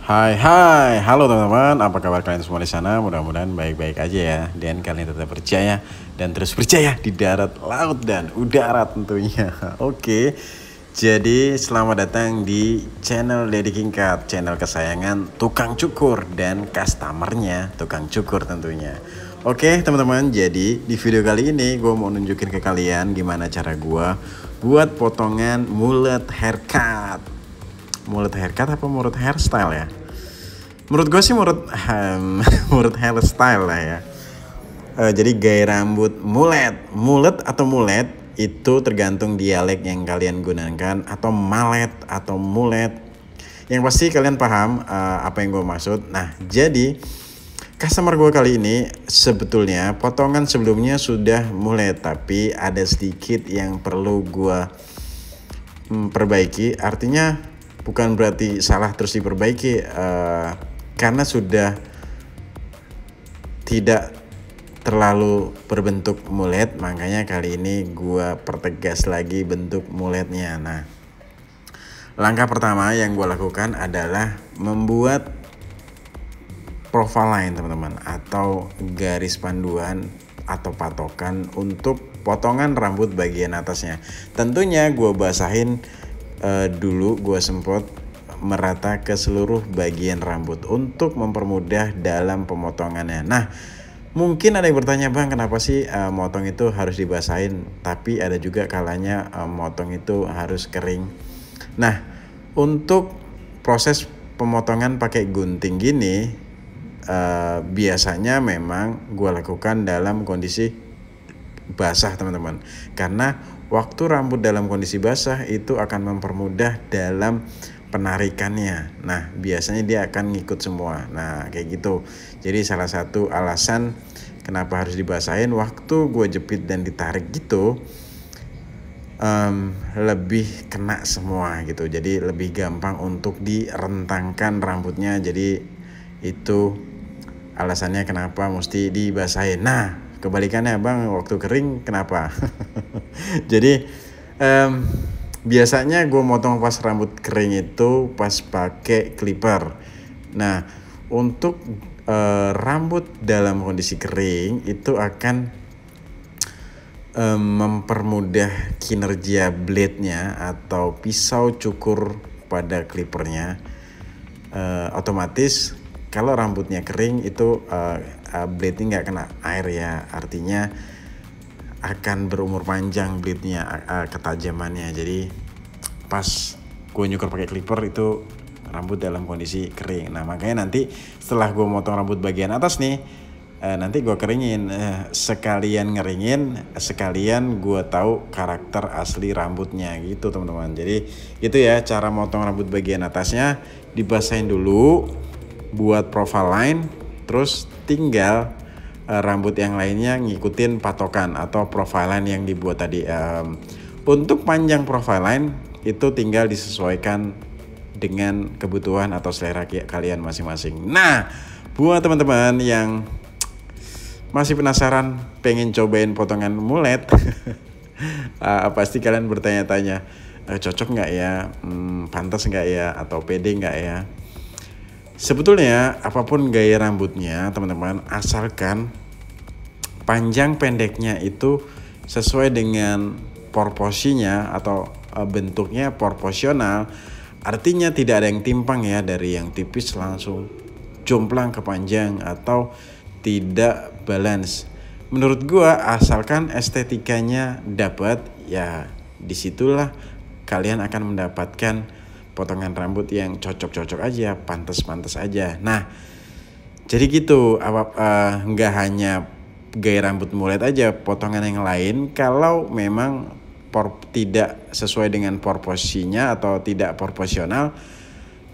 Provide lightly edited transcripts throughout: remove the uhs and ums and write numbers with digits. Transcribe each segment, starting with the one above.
Halo teman-teman, apa kabar kalian semua di sana? Mudah-mudahan baik-baik aja ya, dan kalian tetap percaya dan terus percaya di darat, laut, dan udara tentunya. Oke, jadi selamat datang di channel Deddy Kingkat, channel kesayangan tukang cukur dan customernya tukang cukur tentunya. Oke teman-teman, jadi di video kali ini gue mau nunjukin ke kalian gimana cara gue buat potongan mullet haircut. Mullet haircut apa mullet hairstyle ya? Menurut gue sih mullet hairstyle lah ya. Jadi gaya rambut mullet atau mullet itu tergantung dialek yang kalian gunakan, atau mallet atau mullet. Yang pasti kalian paham apa yang gue maksud. Nah, jadi customer gue kali ini sebetulnya potongan sebelumnya sudah mullet, tapi ada sedikit yang perlu gue perbaiki. Artinya bukan berarti salah terus diperbaiki, karena sudah tidak terlalu berbentuk mullet, makanya kali ini gue pertegas lagi bentuk mulletnya. Nah, langkah pertama yang gue lakukan adalah membuat profile line teman-teman, atau garis panduan atau patokan untuk potongan rambut bagian atasnya. Tentunya gue basahin dulu, gue semprot merata ke seluruh bagian rambut untuk mempermudah dalam pemotongannya. Nah, mungkin ada yang bertanya, bang, kenapa sih motong itu harus dibasahin, tapi ada juga kalanya motong itu harus kering. Nah, untuk proses pemotongan pakai gunting gini biasanya memang gue lakukan dalam kondisi basah teman-teman, karena waktu rambut dalam kondisi basah itu akan mempermudah dalam penarikannya. Nah, biasanya dia akan ngikut semua. Nah, kayak gitu. Jadi salah satu alasan kenapa harus dibasahin, waktu gue jepit dan ditarik gitu lebih kena semua gitu. Jadi lebih gampang untuk direntangkan rambutnya. Jadi itu alasannya kenapa mesti dibasahin. Nah, kebalikannya bang, waktu kering kenapa? Jadi biasanya gue motong pas rambut kering itu pas pakai clipper. Nah, untuk rambut dalam kondisi kering itu akan mempermudah kinerja blade-nya atau pisau cukur pada clippernya. Otomatis kalau rambutnya kering itu blade-nya nggak kena air ya, artinya akan berumur panjang blade-nya, ketajamannya. Jadi pas gue nyukur pakai clipper itu rambut dalam kondisi kering. Nah, makanya nanti setelah gue motong rambut bagian atas nih, nanti gue keringin, sekalian ngeringin, sekalian gue tahu karakter asli rambutnya gitu teman-teman. Jadi itu ya cara motong rambut bagian atasnya, dibasahin dulu buat profile line, terus tinggal rambut yang lainnya ngikutin patokan atau profile line yang dibuat tadi. Untuk panjang profile line itu tinggal disesuaikan dengan kebutuhan atau selera kalian masing-masing. Nah, buat teman-teman yang masih penasaran pengen cobain potongan mullet, pasti kalian bertanya-tanya, cocok nggak ya, pantas nggak ya, atau pede nggak ya. Sebetulnya apapun gaya rambutnya teman-teman, asalkan panjang pendeknya itu sesuai dengan proporsinya atau bentuknya proporsional, artinya tidak ada yang timpang ya, dari yang tipis langsung jomplang ke panjang atau tidak balance. Menurut gua asalkan estetikanya dapat, ya disitulah kalian akan mendapatkan potongan rambut yang cocok-cocok aja, pantas-pantas aja. Nah, jadi gitu, nggak hanya gaya rambut mullet aja, potongan yang lain kalau memang tidak sesuai dengan proporsinya atau tidak proporsional,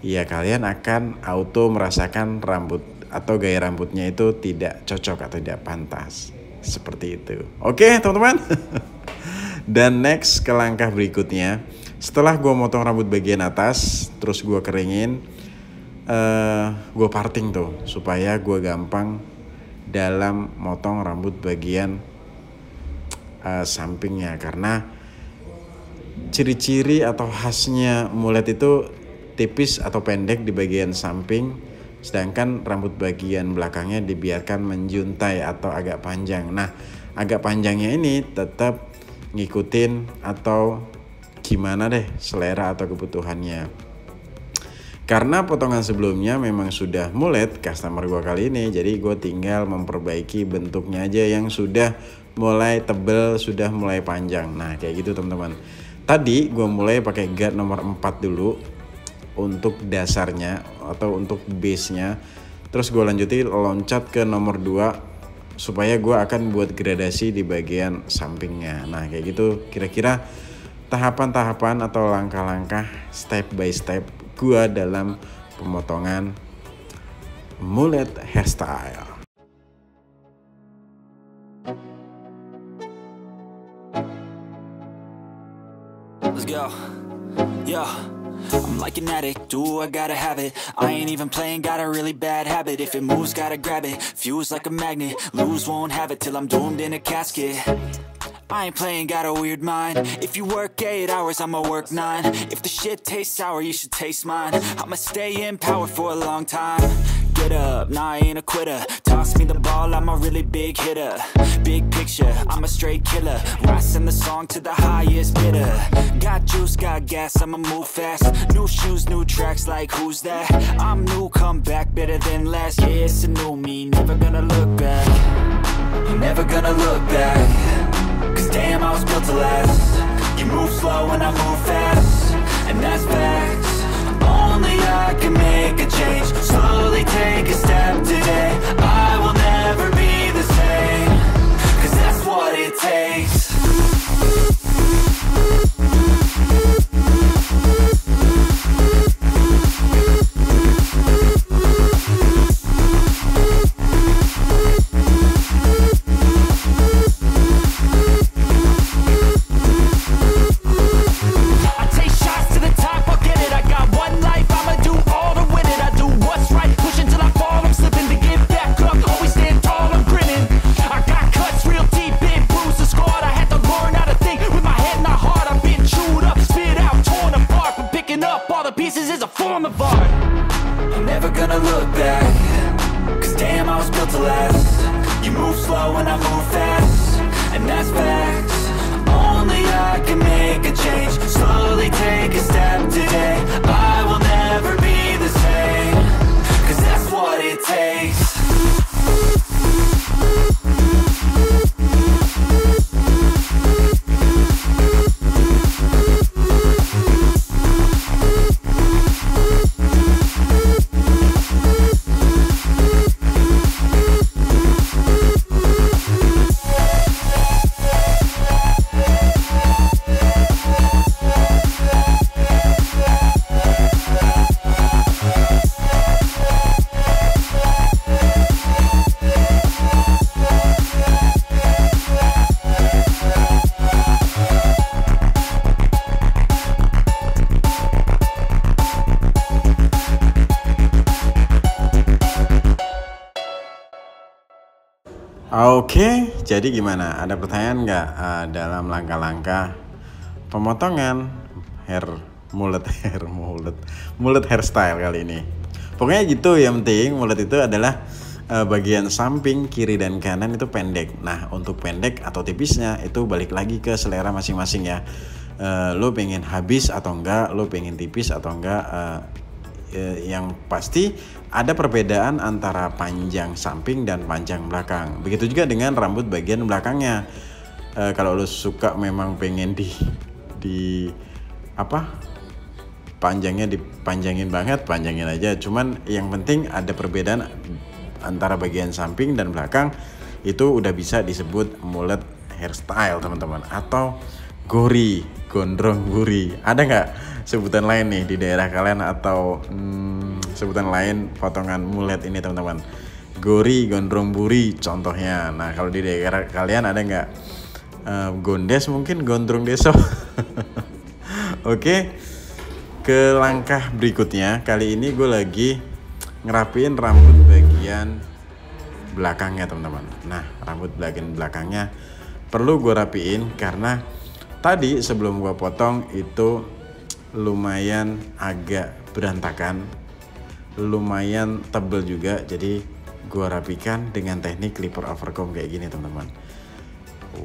ya kalian akan auto merasakan rambut atau gaya rambutnya itu tidak cocok atau tidak pantas. Seperti itu. Oke teman-teman. Dan next ke langkah berikutnya, setelah gue motong rambut bagian atas, terus gue keringin, gue parting tuh supaya gue gampang dalam motong rambut bagian sampingnya. Karena ciri-ciri atau khasnya mullet itu tipis atau pendek di bagian samping, sedangkan rambut bagian belakangnya dibiarkan menjuntai atau agak panjang. Nah, agak panjangnya ini tetap ngikutin atau gimana deh selera atau kebutuhannya. Karena potongan sebelumnya memang sudah mulet customer gue kali ini, jadi gue tinggal memperbaiki bentuknya aja yang sudah mulai tebel, sudah mulai panjang. Nah kayak gitu teman-teman. Tadi gue mulai pakai guard nomor 4 dulu untuk dasarnya atau untuk base-nya. Terus gue lanjutin loncat ke nomor 2 supaya gue akan buat gradasi di bagian sampingnya. Nah kayak gitu kira-kira tahapan-tahapan atau langkah-langkah step by step gue dalam pemotongan mullet hairstyle. Let's go. Yo, I'm like an addict, do I gotta have it. I ain't even playing, got a really bad habit. If it moves, gotta grab it, fuse like a magnet. Lose, won't have it till I'm doomed in a casket. I ain't playing, got a weird mind. If you work 8 hours, I'ma work 9. If the shit tastes sour, you should taste mine. I'ma stay in power for a long time. Get up, nah I ain't a quitter. Toss me the ball, I'm a really big hitter. Big picture, I'm a straight killer. Rising the song to the highest bidder. Got juice, got gas, I'ma move fast. New shoes, new tracks, like who's that? I'm new, come back, better than last. Yeah, it's a new me, never gonna look back. Never gonna look back. Cause damn, I was built to last. You move slow and I move fast, and that's facts. Only I can make a change. Slowly take a step today. I will never be the same. Cause that's what it takes. Oke, jadi gimana? Ada pertanyaan nggak dalam langkah-langkah pemotongan mullet hairstyle kali ini? Pokoknya gitu, yang penting mullet itu adalah bagian samping kiri dan kanan itu pendek. Nah, untuk pendek atau tipisnya itu balik lagi ke selera masing-masing ya. Lo pengen habis atau enggak, lo pengen tipis atau enggak. Yang pasti ada perbedaan antara panjang samping dan panjang belakang. Begitu juga dengan rambut bagian belakangnya. Kalau lo suka memang pengen panjangnya dipanjangin banget, panjangin aja. Cuman yang penting ada perbedaan antara bagian samping dan belakang, itu udah bisa disebut mullet hairstyle teman-teman, atau gondrong buri. Ada nggak sebutan lain nih di daerah kalian, atau sebutan lain potongan mullet ini teman-teman? Gondrong buri contohnya. Nah, kalau di daerah kalian ada nggak gondes, mungkin gondrong deso? Oke, ke langkah berikutnya. Kali ini gue lagi ngerapiin rambut bagian belakangnya teman-teman. Nah, rambut bagian belakangnya perlu gue rapiin karena tadi sebelum gue potong itu lumayan agak berantakan, lumayan tebel juga, jadi gue rapikan dengan teknik clipper overcomb kayak gini teman-teman.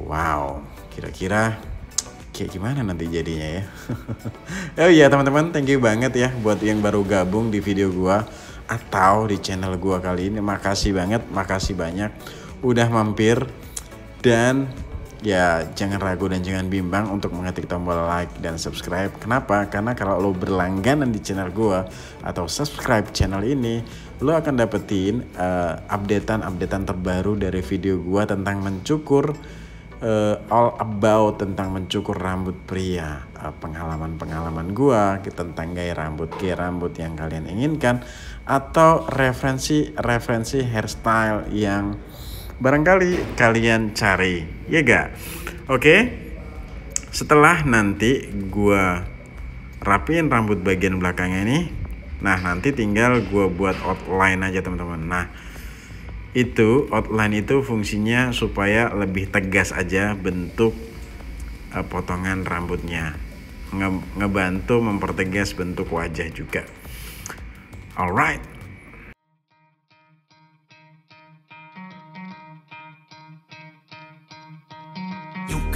Wow, kira-kira kayak gimana nanti jadinya ya. Oh iya teman-teman, thank you banget ya buat yang baru gabung di video gue atau di channel gue kali ini. Makasih banget, makasih banyak udah mampir. Dan ya jangan ragu dan jangan bimbang untuk mengetik tombol like dan subscribe. Kenapa? Karena kalau lo berlangganan di channel gue atau subscribe channel ini, lo akan dapetin updatean terbaru dari video gue tentang mencukur, all about tentang mencukur rambut pria, pengalaman gue tentang gaya rambut yang kalian inginkan, atau referensi hairstyle yang barangkali kalian cari, ya gak? Oke, setelah nanti gua rapiin rambut bagian belakangnya ini, nah nanti tinggal gua buat outline aja teman-teman. Nah itu outline itu fungsinya supaya lebih tegas aja bentuk potongan rambutnya, ngebantu mempertegas bentuk wajah juga. Alright.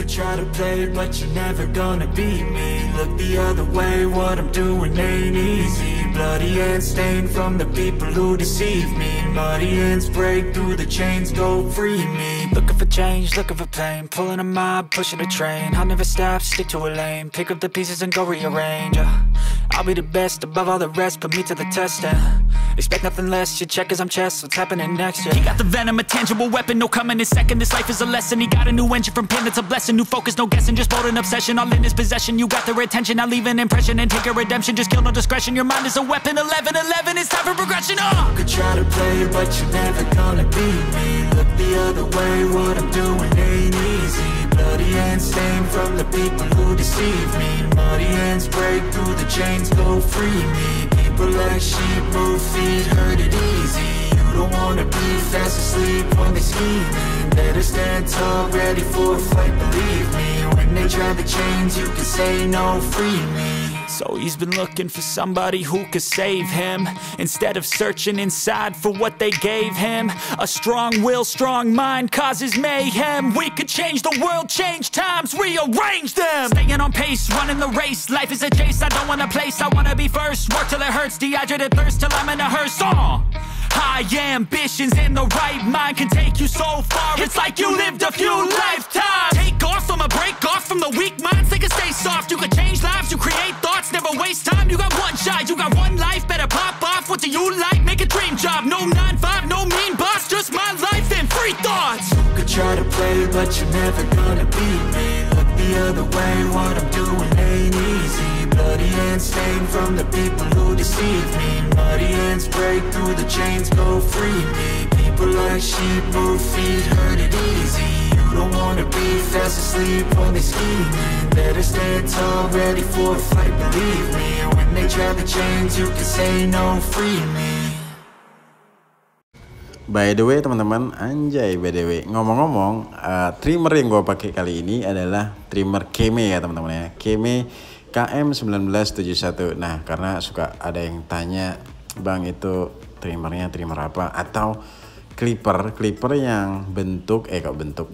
Try to play but you're never gonna beat me. Look the other way, what I'm doing ain't easy. Bloody hands stained from the people who deceive me. Muddy hands break through the chains, go free me. Looking for change, looking for pain. Pulling a mob, pushing a train. I'll never stop, stick to a lane. Pick up the pieces and go rearrange. I'll be the best above all the rest, put me to the test and expect nothing less, your check as I'm chess, what's happening next, yeah. He got the venom, a tangible weapon, no coming in second. This life is a lesson, he got a new engine from pain, that's a blessing. New focus, no guessing, just bold and obsession, all in his possession. You got their attention, I'll leave an impression and take a redemption. Just kill, no discretion, your mind is a weapon. 11-11, it's time for progression, You could try to play, but you're never gonna beat me. Look the other way, what I'm doing ain't easy. Bloody hands stained from the people who deceive me. Muddy hands break through the chains, go free me. People like sheep move feet, hurt it easy. You don't wanna be fast asleep when they scheming. Better stand tall, ready for a fight, believe me. When they try the chains, you can say no, free me. So he's been looking for somebody who could save him, instead of searching inside for what they gave him. A strong will, strong mind causes mayhem. We could change the world, change times, rearrange them. Staying on pace, running the race. Life is a chase, I don't want a place. I wanna be first, work till it hurts. Dehydrated thirst till I'm in a hearse. High ambitions and the right mind can take you so far. It's like you lived a few lifetimes. Take off from a break off from the weak minds. They can stay soft. You can change lives, you create thoughts. Never waste time. You got one shot, you got one life. Better pop off. What do you like? Make a dream job. No 9-5, no mean boss. Just my life and free thoughts. You could try to play, but you're never gonna beat me. Look the other way, what I'm doing ain't easy. Bloody hands stained from the people who deceive me. Muddy hands break through the chains, go free me. People like sheep move feet, hurt it easy. You don't wanna be fast asleep when they scheming. Better stand tall, ready for a fight, believe me. When they try the chains, you can say no, free me. By the way teman-teman, anjay by the way, ngomong-ngomong, trimmer yang gue pakai kali ini adalah trimmer Keme ya teman-teman ya, Keme KM1971. Nah karena suka ada yang tanya, bang itu trimmernya trimmer apa, atau clipper yang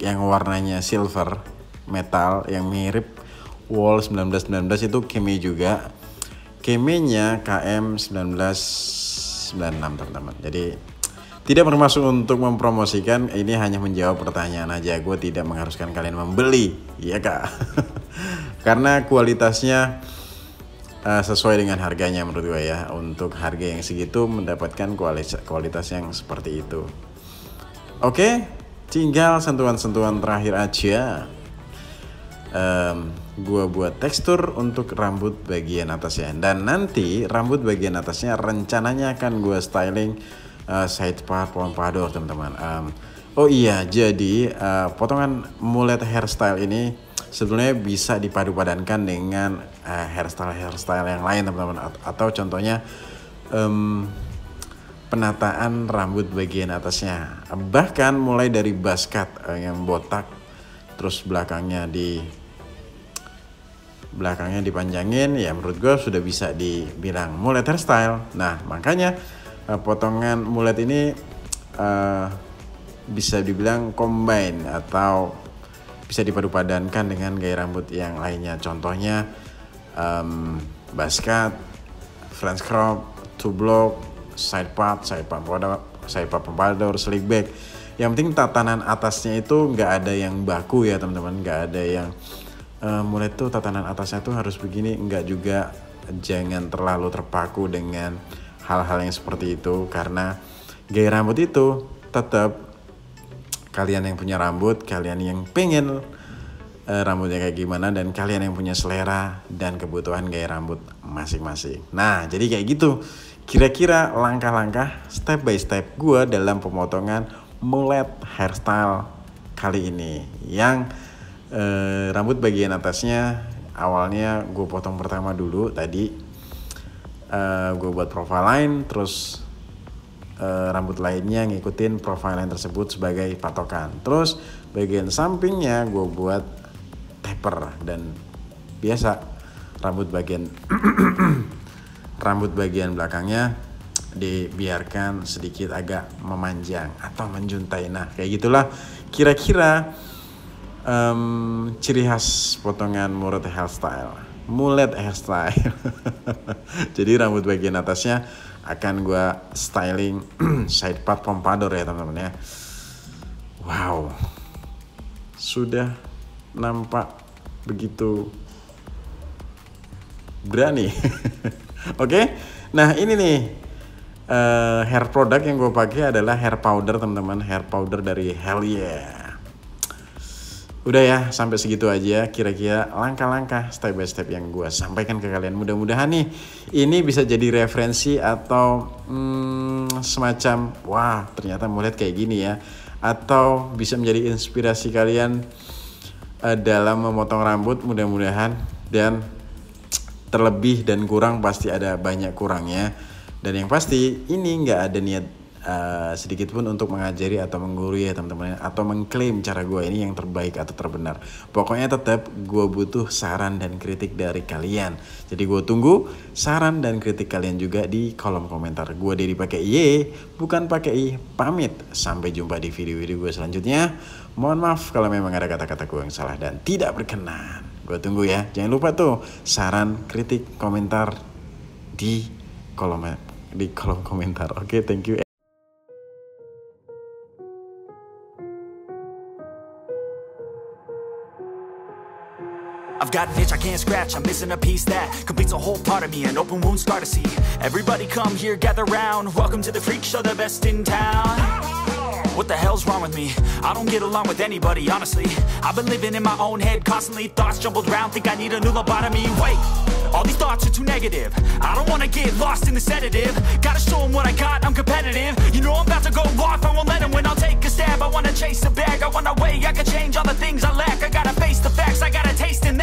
yang warnanya silver metal yang mirip Wall 1919 itu Keme juga. Keme-nya KM1996 teman-teman. Jadi tidak bermaksud untuk mempromosikan, ini hanya menjawab pertanyaan aja. Gue tidak mengharuskan kalian membeli, iya kak. Karena kualitasnya sesuai dengan harganya menurut gue ya. Untuk harga yang segitu mendapatkan kualitas yang seperti itu. Oke, tinggal sentuhan-sentuhan terakhir aja. Gue buat tekstur untuk rambut bagian atasnya. Dan nanti rambut bagian atasnya rencananya akan gue styling side part pompadour teman-teman. Oh iya, jadi potongan mullet hairstyle ini sebetulnya bisa dipadu-padankan dengan hairstyle yang lain teman-teman. Atau contohnya penataan rambut bagian atasnya. Bahkan mulai dari buzz cut yang botak, terus belakangnya belakangnya dipanjangin, ya menurut gue sudah bisa dibilang mullet hairstyle. Nah makanya potongan mullet ini bisa dibilang combine atau bisa dipadu-padankan dengan gaya rambut yang lainnya. Contohnya buzz cut, French crop, two block, side part pompadour, slick back. Yang penting tatanan atasnya itu nggak ada yang baku ya teman-teman, nggak ada yang mulai tuh tatanan atasnya tuh harus begini, nggak juga. Jangan terlalu terpaku dengan hal-hal yang seperti itu, karena gaya rambut itu tetap kalian yang punya rambut, kalian yang pengen rambutnya kayak gimana, dan kalian yang punya selera dan kebutuhan gaya rambut masing-masing. Nah jadi kayak gitu kira-kira langkah-langkah step by step gue dalam pemotongan mullet hairstyle kali ini. Yang rambut bagian atasnya awalnya gue potong pertama dulu tadi, gue buat profile line, terus rambut lainnya ngikutin profile line tersebut sebagai patokan. Terus bagian sampingnya gue buat taper, dan biasa rambut bagian belakangnya dibiarkan sedikit agak memanjang atau menjuntai. Nah kayak gitulah kira-kira ciri khas potongan mullet hairstyle. Jadi rambut bagian atasnya akan gue styling side part pompadour ya teman-teman ya. Wow, sudah nampak begitu berani. Oke, nah ini nih hair product yang gue pakai adalah hair powder teman-teman, hair powder dari Hell Yeah. Udah ya, sampai segitu aja kira-kira langkah-langkah step by step yang gue sampaikan ke kalian. Mudah-mudahan nih ini bisa jadi referensi atau semacam wah ternyata mulai kayak gini ya, atau bisa menjadi inspirasi kalian dalam memotong rambut. Mudah-mudahan, dan terlebih dan kurang pasti ada banyak kurangnya, dan yang pasti ini nggak ada niat sedikit pun untuk mengajari atau menggurui ya teman-teman, atau mengklaim cara gue ini yang terbaik atau terbenar. Pokoknya tetap gue butuh saran dan kritik dari kalian. Jadi gue tunggu saran dan kritik kalian juga di kolom komentar. Gue Dedi pakai Y bukan pakai I, pamit. Sampai jumpa di video-video gue selanjutnya. Mohon maaf kalau memang ada kata-kata gue yang salah dan tidak berkenan. Gue tunggu ya. Jangan lupa tuh saran, kritik, komentar di kolom komentar. Oke, thank you. I've got an itch I can't scratch, I'm missing a piece that completes a whole part of me, an open wound scar to see. Everybody come here, gather round, welcome to the freak show, the best in town. What the hell's wrong with me? I don't get along with anybody, honestly. I've been living in my own head constantly, thoughts jumbled round, think I need a new lobotomy. Wait, all these thoughts are too negative, I don't wanna get lost in the sedative. Gotta show them what I got, I'm competitive. You know I'm about to go off, I won't let them win, I'll take a stab. I wanna chase a bag, I wanna weigh, I can change all the things I lack. I gotta face the facts, I got a taste in